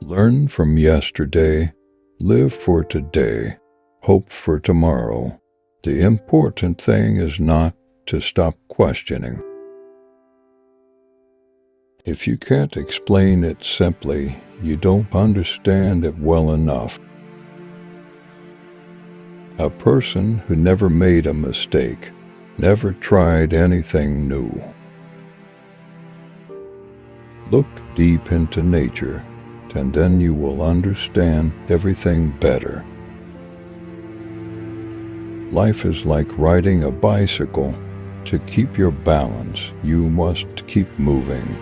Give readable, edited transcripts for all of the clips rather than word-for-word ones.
Learn from yesterday, live for today, hope for tomorrow. The important thing is not to stop questioning. If you can't explain it simply, you don't understand it well enough. A person who never made a mistake never tried anything new. Look deep into nature, and then you will understand everything better. Life is like riding a bicycle. To keep your balance, you must keep moving.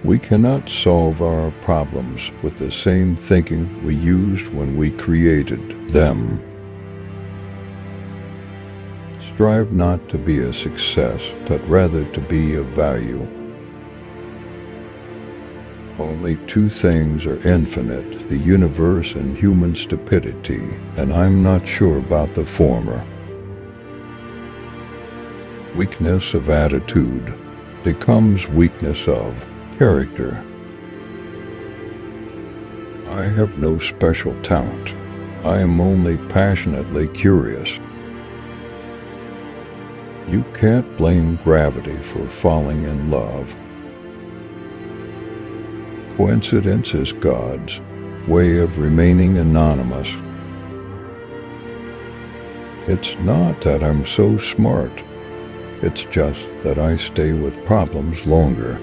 We cannot solve our problems with the same thinking we used when we created them. Strive not to be a success, but rather to be of value. Only two things are infinite, the universe and human stupidity, and I'm not sure about the former. Weakness of attitude becomes weakness of character. I have no special talent. I am only passionately curious. You can't blame gravity for falling in love. Coincidence is God's way of remaining anonymous. It's not that I'm so smart. It's just that I stay with problems longer.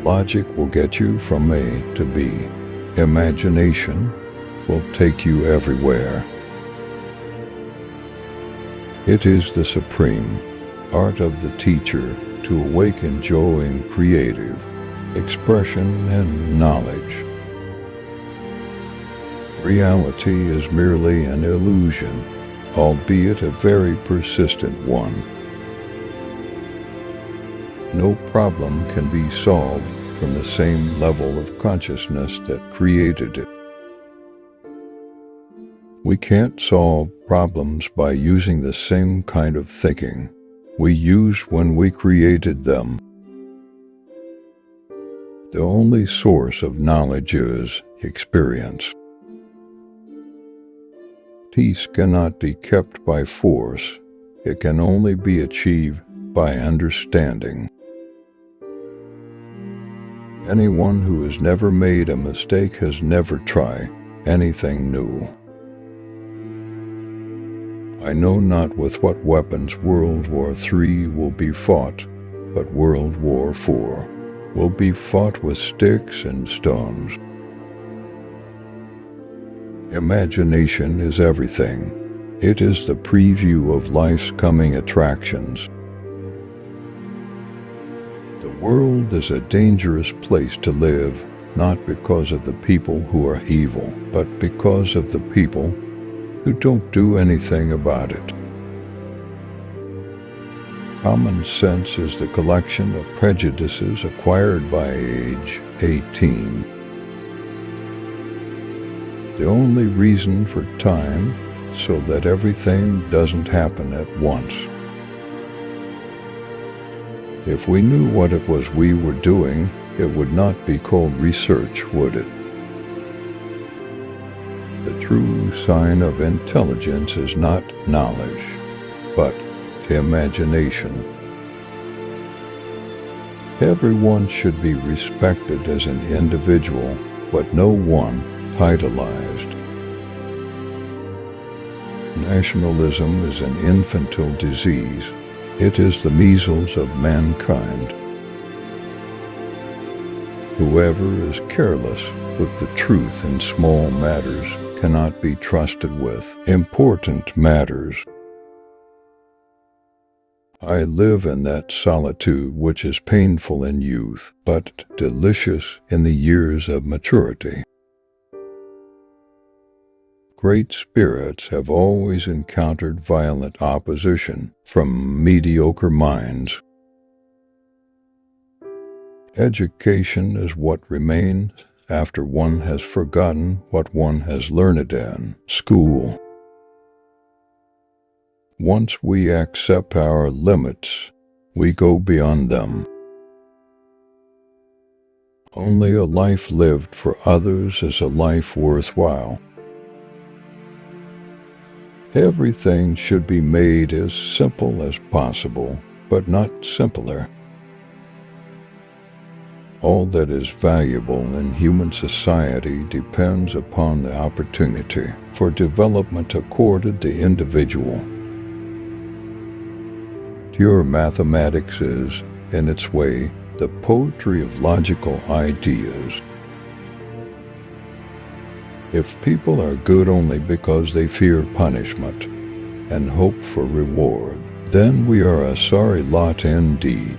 Logic will get you from A to B. Imagination will take you everywhere. It is the supreme art of the teacher to awaken joy in creative expression and knowledge. Reality is merely an illusion, albeit a very persistent one. No problem can be solved from the same level of consciousness that created it. We can't solve problems by using the same kind of thinking we used when we created them. The only source of knowledge is experience. Peace cannot be kept by force. It can only be achieved by understanding. Anyone who has never made a mistake has never tried anything new. I know not with what weapons World War III will be fought, but World War IV will be fought with sticks and stones. Imagination is everything. It is the preview of life's coming attractions. The world is a dangerous place to live, not because of the people who are evil, but because of the people who don't do anything about it. Common sense is the collection of prejudices acquired by age 18. The only reason for time, so that everything doesn't happen at once. If we knew what it was we were doing, it would not be called research, would it? The true sign of intelligence is not knowledge, but imagination. Everyone should be respected as an individual, but no one idolized. Nationalism is an infantile disease. It is the measles of mankind. Whoever is careless with the truth in small matters cannot be trusted with important matters. I live in that solitude which is painful in youth, but delicious in the years of maturity. Great spirits have always encountered violent opposition from mediocre minds. Education is what remains after one has forgotten what one has learned in school. Once we accept our limits, we go beyond them. Only a life lived for others is a life worthwhile. Everything should be made as simple as possible, but not simpler. All that is valuable in human society depends upon the opportunity for development accorded the individual. Pure mathematics is, in its way, the poetry of logical ideas. If people are good only because they fear punishment and hope for reward, then we are a sorry lot indeed.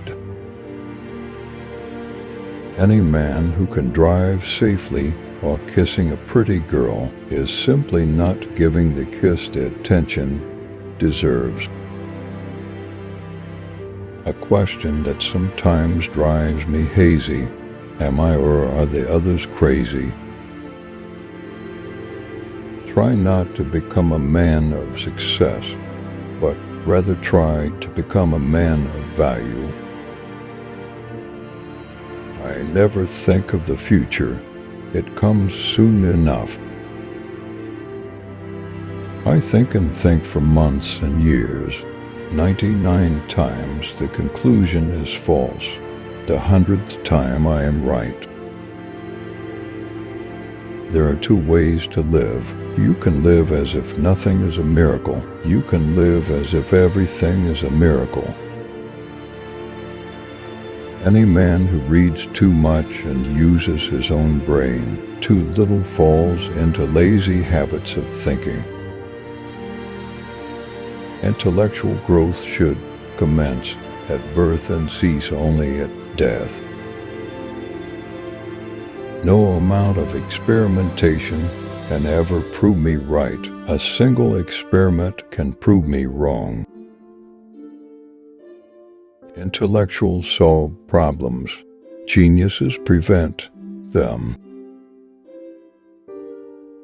Any man who can drive safely while kissing a pretty girl is simply not giving the kiss the attention deserves. A question that sometimes drives me hazy: am I or are the others crazy? Try not to become a man of success, but rather try to become a man of value. I never think of the future. It comes soon enough. I think and think for months and years. 99 times the conclusion is false. The 100th time I am right. There are two ways to live. You can live as if nothing is a miracle. You can live as if everything is a miracle. Any man who reads too much and uses his own brain too little falls into lazy habits of thinking. Intellectual growth should commence at birth and cease only at death. No amount of experimentation can ever prove me right. A single experiment can prove me wrong. Intellectuals solve problems. Geniuses prevent them.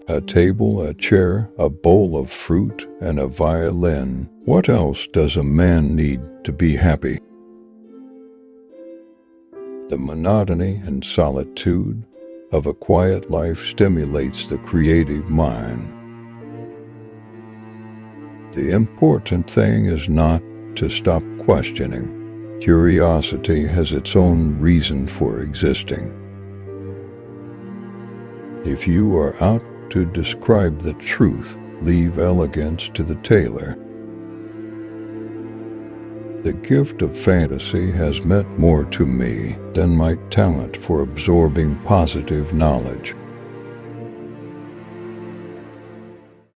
A table, a chair, a bowl of fruit, and a violin. What else does a man need to be happy? The monotony and solitude of a quiet life stimulates the creative mind. The important thing is not to stop questioning. Curiosity has its own reason for existing. If you are out to describe the truth, leave elegance to the tailor. The gift of fantasy has meant more to me than my talent for absorbing positive knowledge.